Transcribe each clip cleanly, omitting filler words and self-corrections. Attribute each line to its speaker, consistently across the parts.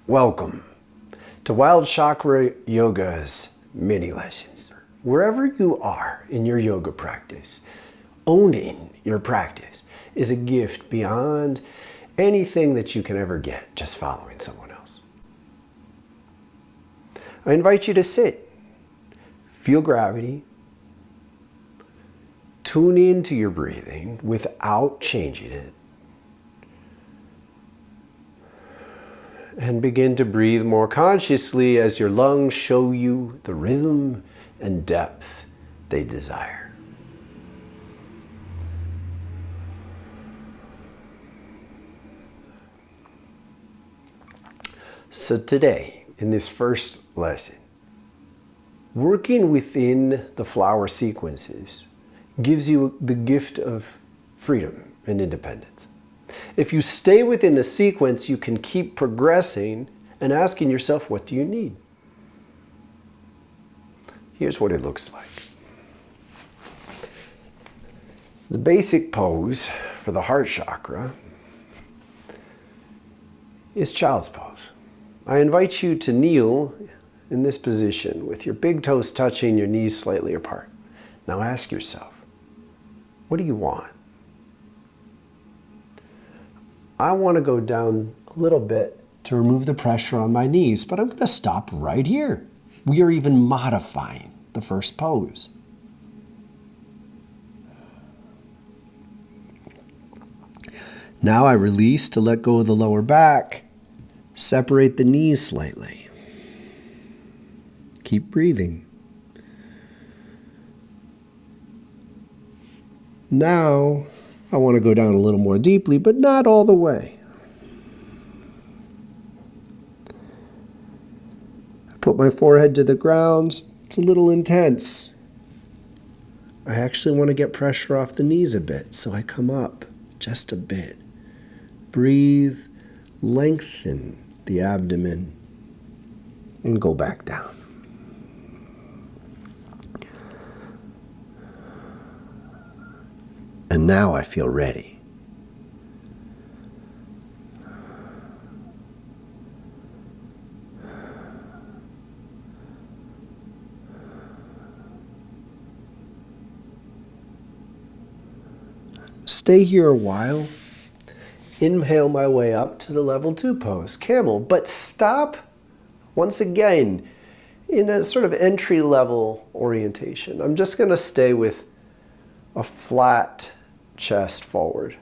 Speaker 1: Welcome to Wild Chakra Yoga's mini lessons. Wherever you are in your yoga practice, owning your practice is a gift beyond anything that you can ever get just following someone else. I invite you to sit, feel gravity, tune into your breathing without changing it, and begin to breathe more consciously as your lungs show you the rhythm and depth they desire. So today, in this first lesson, working within the flower sequences gives you the gift of freedom and independence. If you stay within the sequence, you can keep progressing and asking yourself, what do you need? Here's what it looks like. The basic pose for the heart chakra is child's pose. I invite you to kneel in this position with your big toes touching, your knees slightly apart. Now ask yourself, what do you want? I want to go down a little bit to remove the pressure on my knees, but I'm going to stop right here. We are even modifying the first pose. Now I release to let go of the lower back, separate the knees slightly. Keep breathing. Now, I want to go down a little more deeply, but not all the way. I put my forehead to the ground. It's a little intense. I actually want to get pressure off the knees a bit, so I come up just a bit. Breathe, lengthen the abdomen, and go back down. And now I feel ready. Stay here a while. Inhale my way up to the level 2 pose, camel, but stop once again in a sort of entry level orientation. I'm just going to stay with a flat chest forward.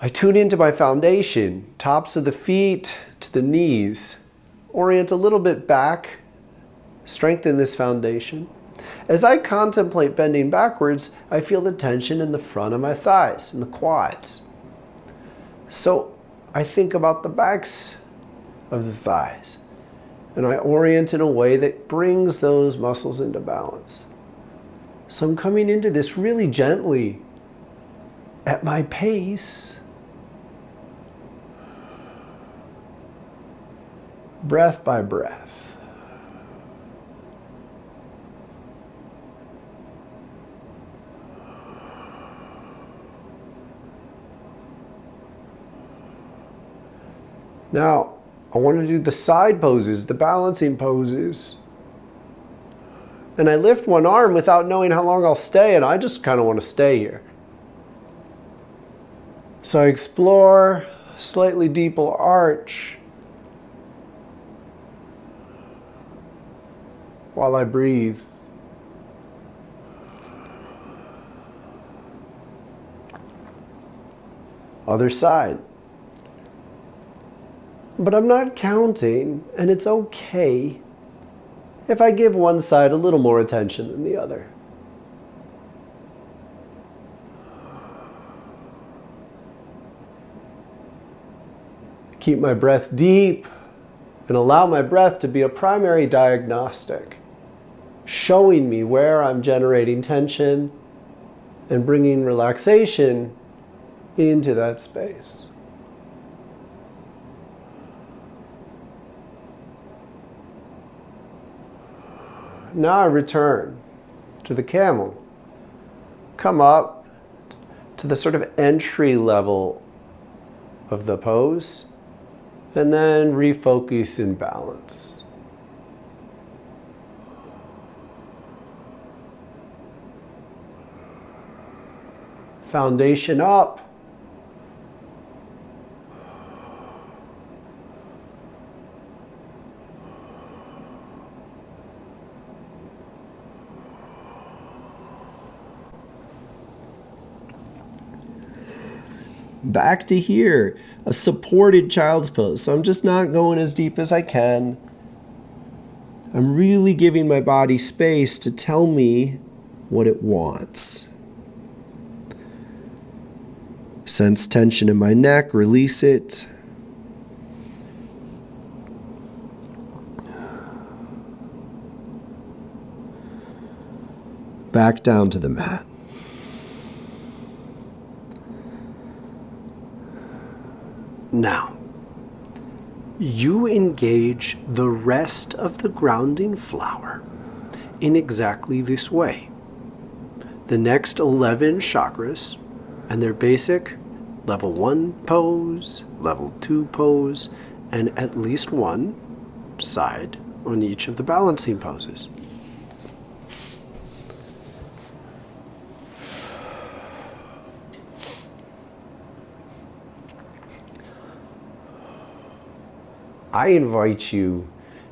Speaker 1: I tune into my foundation, tops of the feet to the knees. Orient a little bit back, strengthen this foundation. As I contemplate bending backwards, I feel the tension in the front of my thighs and the quads. So I think about the backs of the thighs, and I orient in a way that brings those muscles into balance. So I'm coming into this really gently at my pace. Breath by breath. Now, I want to do the side poses, the balancing poses. And I lift one arm without knowing how long I'll stay, and I just kind of want to stay here. So I explore slightly deeper arch while I breathe. Other side. But I'm not counting, and it's okay if I give one side a little more attention than the other. Keep my breath deep and allow my breath to be a primary diagnostic, showing me where I'm generating tension and bringing relaxation into that space. Now I return to the camel. Come up to the sort of entry level of the pose and then refocus and balance. Foundation up. Back to here, a supported child's pose. So I'm just not going as deep as I can. I'm really giving my body space to tell me what it wants. Sense tension in my neck, release it. Back down to the mat. Now, you engage the rest of the grounding flower in exactly this way. The next 11 chakras and their basic level 1 pose, level 2 pose, and at least one side on each of the balancing poses. I invite you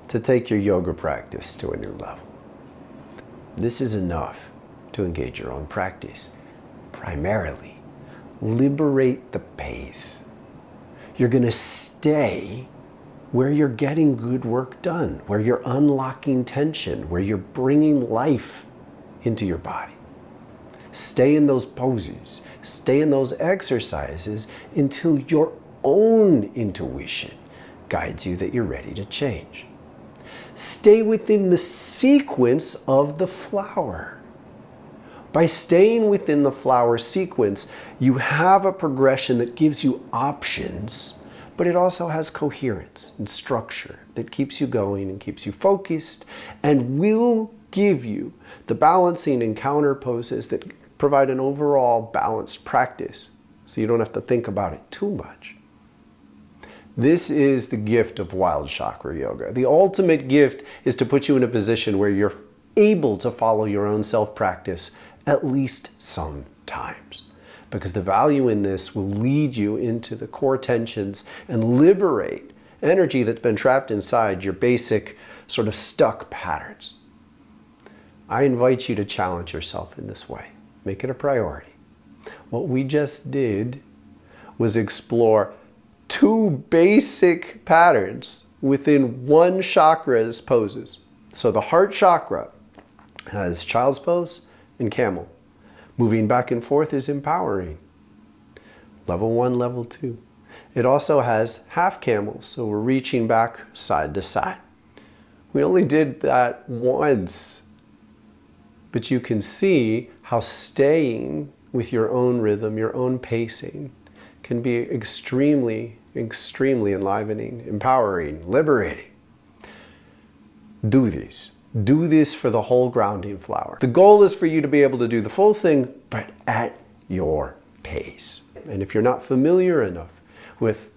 Speaker 1: to take your yoga practice to a new level. This is enough to engage your own practice. Primarily, liberate the pace. You're going to stay where you're getting good work done, where you're unlocking tension, where you're bringing life into your body. Stay in those poses, stay in those exercises until your own intuition guides you that you're ready to change. Stay within the sequence of the flower. By staying within the flower sequence, you have a progression that gives you options, but it also has coherence and structure that keeps you going and keeps you focused and will give you the balancing and counter poses that provide an overall balanced practice, so you don't have to think about it too much. This is the gift of Wild Chakra Yoga. The ultimate gift is to put you in a position where you're able to follow your own self-practice at least sometimes. Because the value in this will lead you into the core tensions and liberate energy that's been trapped inside your basic sort of stuck patterns. I invite you to challenge yourself in this way. Make it a priority. What we just did was explore 2 basic patterns within one chakra's poses. So the heart chakra has child's pose and camel. Moving back and forth is empowering. Level 1, level 2. It also has half camel, so we're reaching back side to side. We only did that once, but you can see how staying with your own rhythm, your own pacing, can be extremely enlivening, empowering, liberating. Do this. Do this for the whole grounding flower. The goal is for you to be able to do the full thing, but at your pace. And if you're not familiar enough with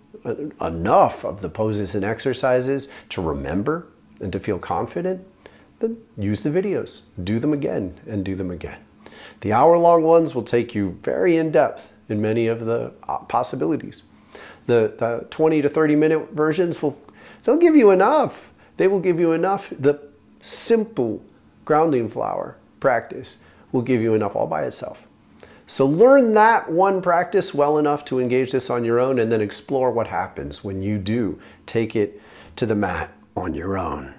Speaker 1: enough of the poses and exercises to remember and to feel confident, then use the videos. Do them again and do them again. The hour-long ones will take you very in-depth in many of the possibilities. The 20 to 30 minute versions they'll give you enough. They will give you enough. The simple grounding flower practice will give you enough all by itself. So learn that one practice well enough to engage this on your own, and then explore what happens when you do take it to the mat on your own.